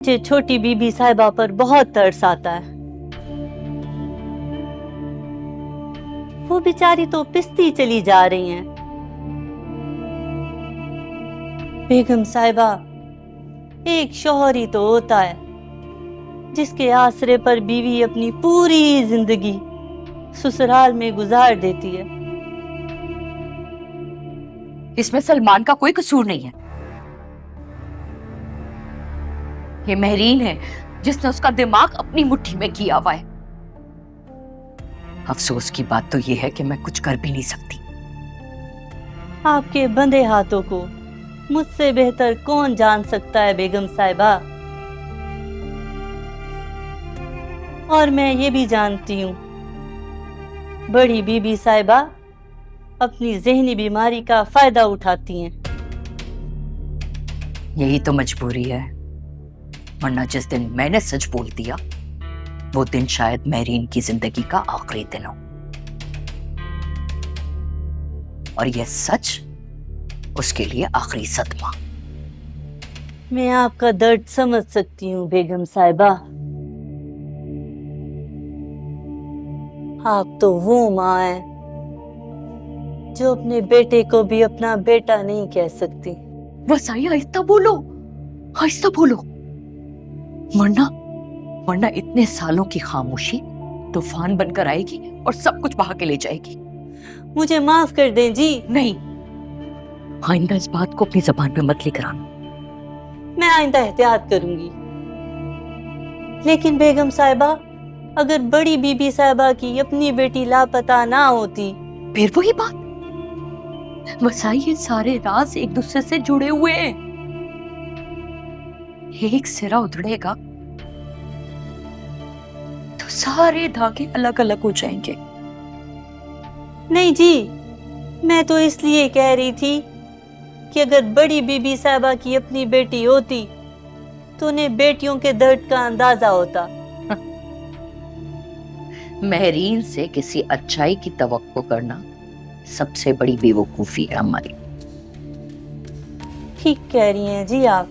मुझे छोटी बीबी साहिबा पर बहुत तरस आता है। वो बेचारी तो पिसती चली जा रही हैं। बेगम साहिबा, एक शौहर ही तो होता है जिसके आसरे पर बीवी अपनी पूरी जिंदगी ससुराल में गुजार देती है। इसमें सलमान का कोई कसूर नहीं है। ये महरीन है जिसने उसका दिमाग अपनी मुट्ठी में किया हुआ है। अफसोस की बात तो यह है कि मैं कुछ कर भी नहीं सकती। आपके बंधे हाथों को मुझसे बेहतर कौन जान सकता है बेगम साहिबा। और मैं ये भी जानती हूँ, बड़ी बीबी साहिबा अपनी जहनी बीमारी का फायदा उठाती हैं। यही तो मजबूरी है, वरना जिस दिन मैंने सच बोल दिया वो दिन शायद महरीन की जिंदगी का आखिरी दिन हो। और यह सच उसके लिए आखिरी सदमा। मैं आपका दर्द समझ सकती हूँ बेगम साहिबा। आप तो वो माँ है जो अपने बेटे को भी अपना बेटा नहीं कह सकती। वसाई आहिस्ता बोलो, आहिस्ता बोलो, वरना वरना इतने सालों की खामोशी तूफान बनकर आएगी और सब कुछ बहा के ले जाएगी। मुझे माफ कर दें जी। नहीं, आइंदा इस बात को अपनी जबान पे मत लेकर आना। मैं आइंदा एहतियात करूंगी। लेकिन बेगम साहिबा, अगर बड़ी बीबी साहिबा की अपनी बेटी लापता ना होती। फिर वही बात, वसाई ये सारे राज एक दूसरे से जुड़े हुए हैं। एक सिरा उधड़ेगा तो सारे धागे अलग अलग हो जाएंगे। नहीं जी, मैं तो इसलिए कह रही थी कि अगर बड़ी बीबी साहिबा की अपनी बेटी होती तो उन्हें बेटियों के दर्द का अंदाजा होता। महरीन से किसी अच्छाई की तवक्को करना सबसे बड़ी बेवकूफी है हमारी। ठीक कह रही हैं जी आप।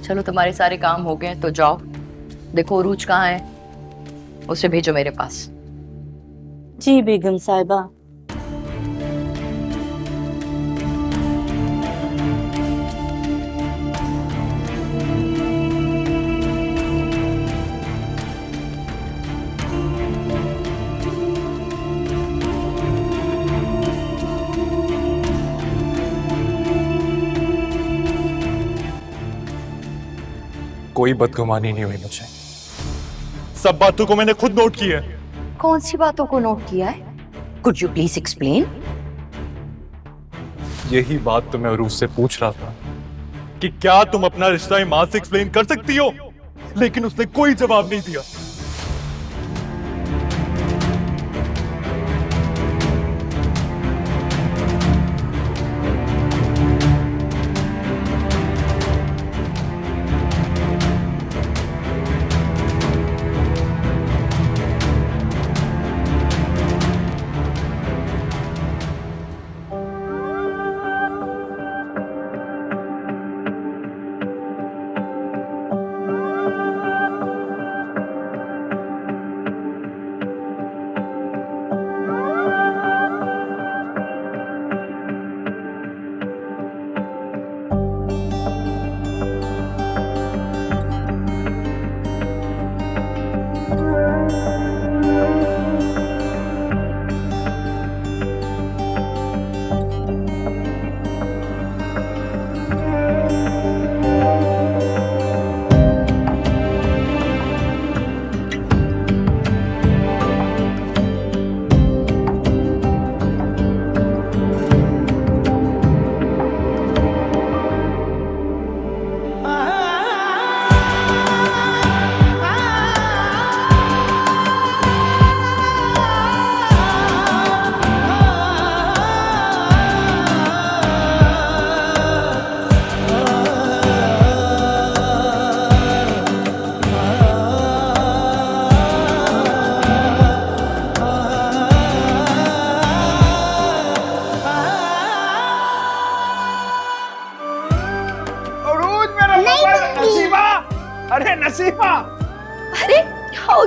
चलो, तुम्हारे सारे काम हो गए तो जाओ, देखो उरूज कहाँ है, उसे भेजो मेरे पास। जी बेगम साहिबा। कोई बदगुमानी नहीं हुई मुझे। सब बातों को मैंने खुद नोट किया है। कौन सी बातों को नोट किया है? Could you please explain? यही बात तो मैं अरूज से पूछ रहा था कि क्या तुम अपना रिश्ता ईमान से एक्सप्लेन कर सकती हो, लेकिन उसने कोई जवाब नहीं दिया।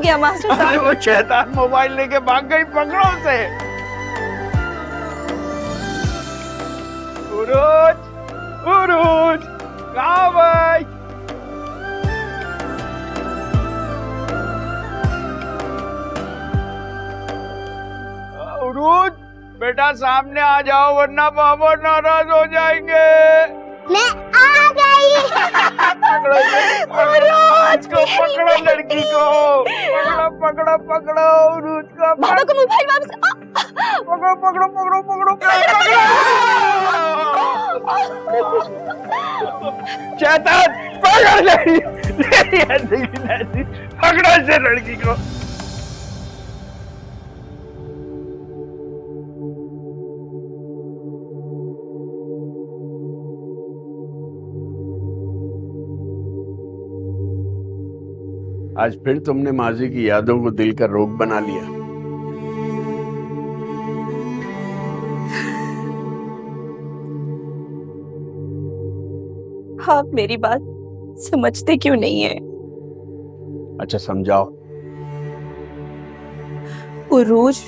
गया मास्टर अरे साहब? वो शैतान मोबाइल लेके भाग गई, पकड़ो उसे। उरुज, उरुज, कहाँ भाई? उरुज, बेटा सामने आ जाओ वरना बाबा नाराज हो जाएंगे। मैं आ गई। पकड़ो उरुज को, पकड़ो लड़की को, पकड़ो पकड़ो पकड़ो उरुज को, बाबा को मोबाइल वापस पकड़ो पकड़ो पकड़ो पकड़ो पकड़ो। शैतान पकड़ नहीं, पकड़ो इसे लड़की को। आज फिर तुमने माजी की यादों को दिल का रोग बना लिया। आप मेरी बात समझते क्यों नहीं है? अच्छा समझाओ। उरूज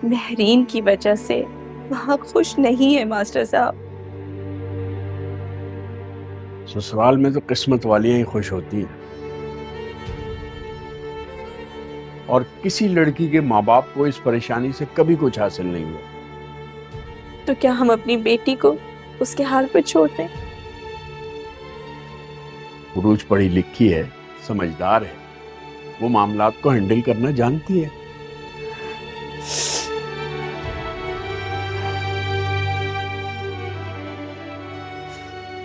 महरीन की वजह से वहाँ खुश नहीं है मास्टर साहब। ससुराल में तो किस्मत वालियां ही खुश होती हैं, और किसी लड़की के माँ बाप को इस परेशानी से कभी कुछ हासिल नहीं हुआ। तो क्या हम अपनी बेटी को उसके हाल पर छोड़ दें? उरूज पढ़ी लिखी है, समझदार है, वो मामलात को हैंडल करना जानती है।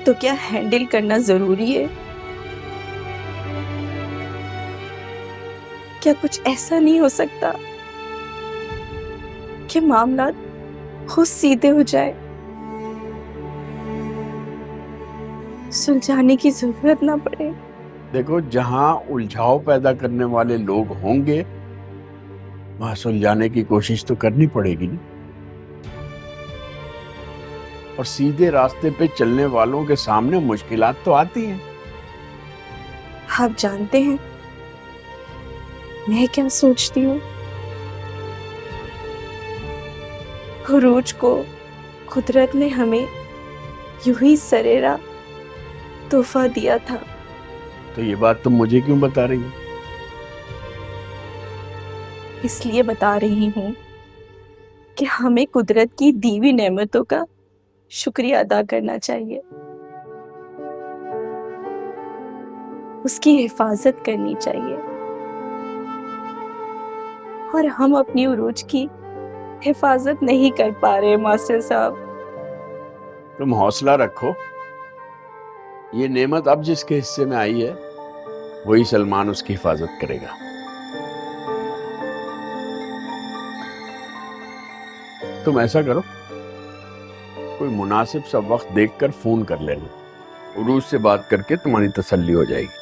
तो क्या हैंडल करना जरूरी है? क्या कुछ ऐसा नहीं हो सकता कि मामला खुद सीधे हो जाए, सुलझाने की जरूरत ना पड़े? देखो, जहां उलझाव पैदा करने वाले लोग होंगे वहां सुलझाने की कोशिश तो करनी पड़ेगी ना। और सीधे रास्ते पे चलने वालों के सामने मुश्किलात तो आती हैं। आप जानते हैं मैं क्या सोचती हूँ? उरूज को कुदरत ने हमें यूं ही सरेरा तोहफा दिया था। तो ये बात तुम मुझे क्यों बता रही हो? इसलिए बता रही हूँ कि हमें कुदरत की दी हुई नेमतों का शुक्रिया अदा करना चाहिए, उसकी हिफाजत करनी चाहिए। और हम अपनी उरूज की हिफाजत नहीं कर पा रहे मास्टर साहब। तुम हौसला रखो, ये नेमत अब जिसके हिस्से में आई है वही सलमान उसकी हिफाजत करेगा। तुम ऐसा करो, कोई मुनासिब सा वक्त देखकर फोन कर लेना, उरूज से बात करके तुम्हारी तसल्ली हो जाएगी।